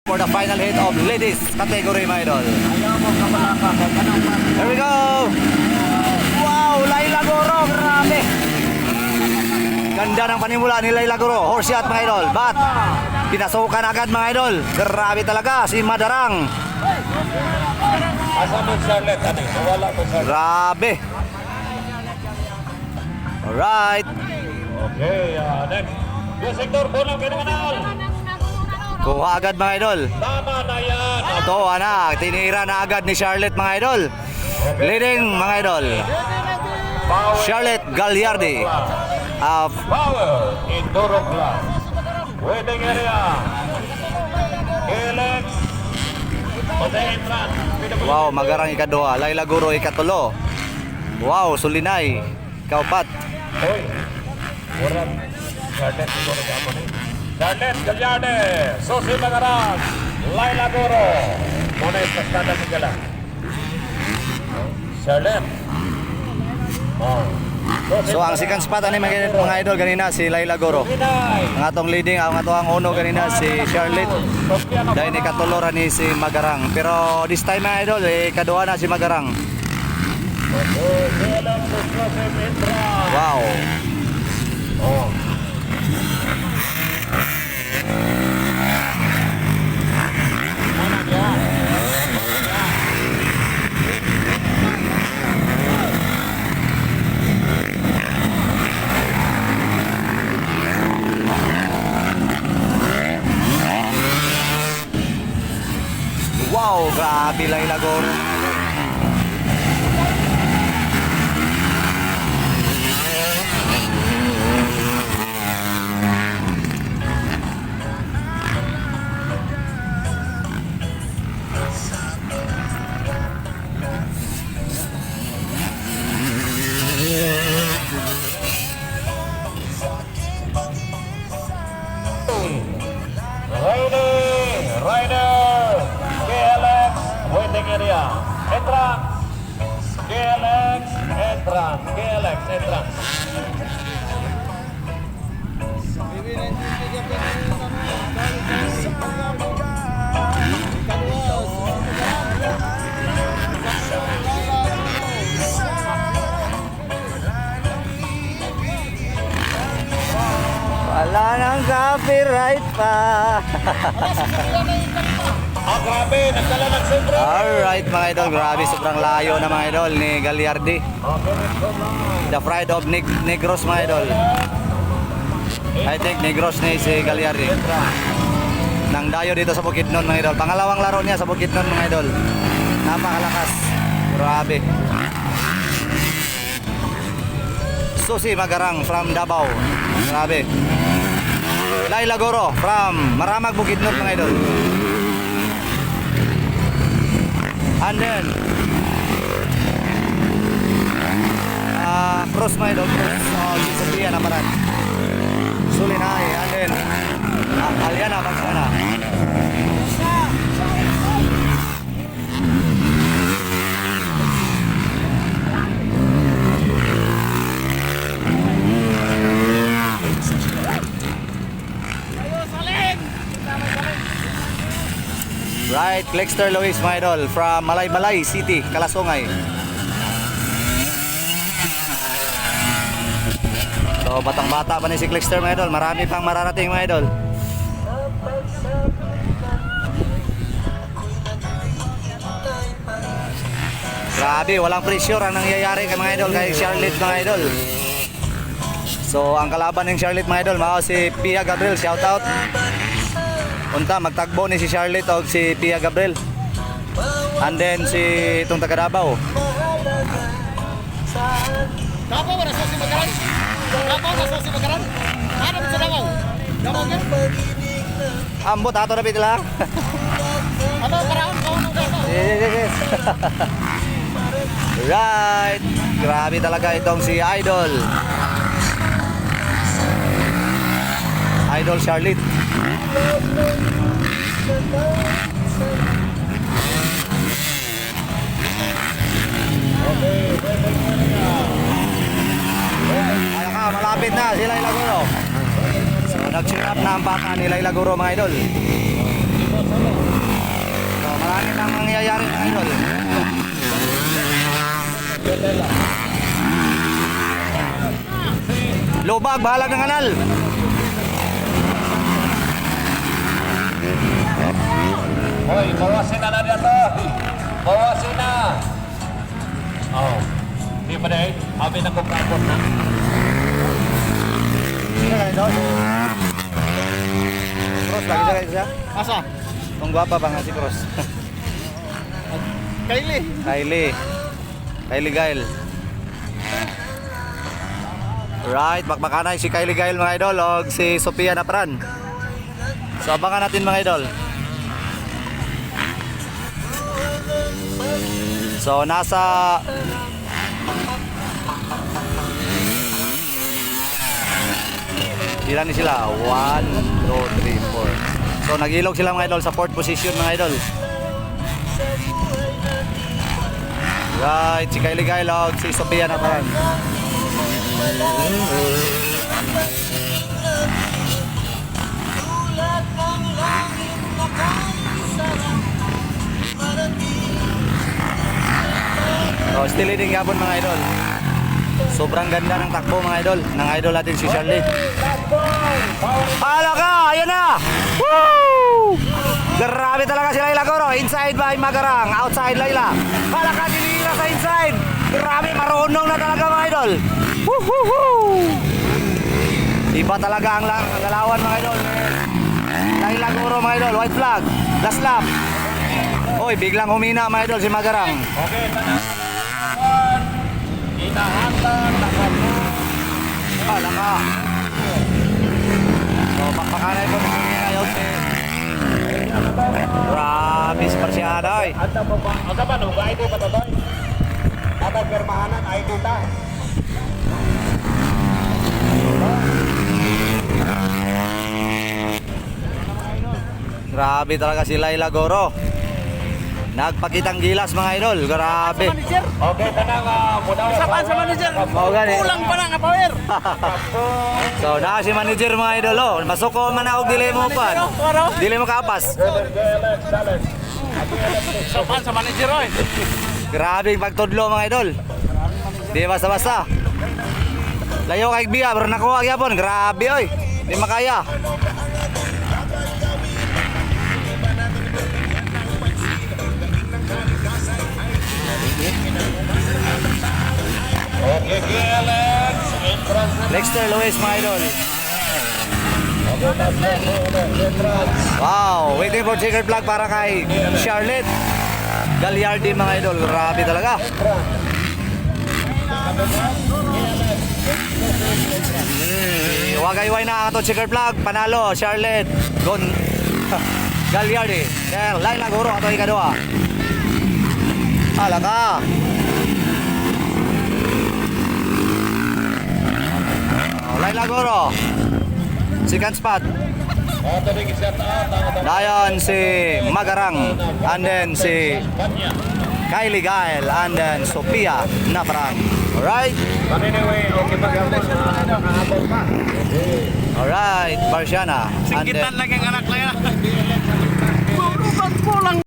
for the final hit of ladies category, mga idol. Here we go! Wow! Laila Goro! Grabe! Ganda ng panimula ni Laila Goro. Horse shot, mga idol. But, pinasukan agad, mga idol. Grabe talaga si Madarang. Grabe. Alright. Okay, next. Yung sektor bola kinamanal. Kuha agad, mga idol. Tama na yan. Ito, anak. Tinira na agad ni Charlotte, mga idol. Leading, mga idol. Charlotte Gagliardi. Power Indoro Club. Waiting area. Alex. Wow, Magarang ikaduha. Laila Guro ikatulo. Wow, Sulinay kaupat. Hoy. Orang Charlotte Indoro Club ni. Charlotte Gagliardi. Susi Magarang. Laila Guro. Muna istastada sigala. Charlotte. So ang second spot ani mga idol ganina si Laila Goro. Ang atong leading ang atong uno ganina si Charlotte. Dahil ni katulora ni si Magarang. Pero this time, mga idol kaduha na si Magarang. Wow. Wow, grabe Laila Goro. Rider, KLX, waiting area. Entrance, KLX, entrance, KLX, entrance. Wala nang copyright pa. Grabe, nagdala ng sentro. Alright, mga idol, grabe sobrang layo na, mga idol, ni Gagliardi. The pride of Negros, mga idol. I think Negros ni si Gagliardi. Nang dayo dito sa Bukidnon, mga idol. Pangalawang laro niya sa Bukidnon, mga idol. Napakalakas. Grabe. Susi Magarang from Davao. Grabe. Laila Goro from Maramag, Bukidnon, mga idol. And then cross, mga idol, cross Sophia na paran. Sulinay, and then Aliana Bagsana. Right, Klexter Luis, mga idol, from Malaybalay City, Kalasungay. So, batang-bata pa ni si Klexter, mga idol. Marami pang mararating, mga idol. Grabe, walang pressure ang nangyayari kay mga idol, kay Charlotte, mga idol. So, ang kalaban ng Charlotte, mga idol, mao si Pia Gabriel, shout out. Unta, magtagbo ni si Charlotte o si Pia Gabriel. And then si itong taga Davao. Davao wala sa si Magaran. Davao wala sa si Magaran. Ano sa Davao? Davao yan? Ambot ato na bitila. Ano paraon ko ng Davao? Yes. Right. Grabe talaga itong si Idol. Idol Charlotte. Ayan ka, malapit na si Laila Guro. So nag-cheer up na ang baka ni Laila Guro, mga idol. idol. Lubag, bahalag ng kanal. Hoy, bawasin na dito. Bawasin na. Oh. Di ba dahil? Abi na kong kapot na. Cross, lagi sa siya. Asa? Ang gwapa ba nga si Cross? Kylie. Kylie Gail. Right, bakbakanay si Kylie Gail mga idol o si Sophia Napran. So abangan natin mga idol. So nasa ilan ni sila? 1, 2, 3, 4. So nag-ilog sila mga idol sa 4th position mga idol. Right, si Kylie Gail o si Sophia Napran. So, still leading yapon mga idol. Sobrang ganda ng takbo mga idol. Ng idol natin si Charlie. Hala ka! Ayan na! Woo! Grabe talaga si Laila Goro. Inside by Magarang. Outside Laila. Hala ka! Dinila sa inside. Grabe, marunong na talaga mga idol. Woo-hoo-hoo! Iba talaga ang galawan mga idol. Laila Goro mga idol. White flag. Last lap. Oy, biglang humina mga idol si Magarang. Okay, tanang. Inahantan, nakapot. Hala ka! So, pakpakanay ko ng ngayon grabe si Marciano eh. Anda mo ba? Anda ba? Nung ID ba ito? Anda permahanan ID ta. Grabe talaga si Laila Goro. Nagpakitang gilas mga idol. Grabe. Manager. Okay, tanang. Mudaw. Sapaan sa manager. Oo, gani. Kulang pa na nga power. So, na si manager mga idol oh. Masuko man ako dili mo pa. Dili mo kapas. Sapaan sa manager oy. Grabe yung pagtudlo mga idol. Di basta-basta. Layo kay Bia, pero nakuha gyapon. Grabe oy. Di makaya. Okay, Galex. Lexter Lewis mga idol. Wow, waiting for checkered flag para kay Charlotte Gagliardi mga idol. Grabe talaga. Wagayway na ang ato checkered flag. Panalo, Charlotte Gagliardi. Kaya Laila Goro ato ikadua. Hala ka. Laila Goro. Second spot. Dayon si Magarang. And then si Kylie Gail. And then Sophia Napran. Alright. But anyway, okay pag-abot pa. Alright. Barciana. And then Singkitan lang ang anak lang. Puro ba't kulang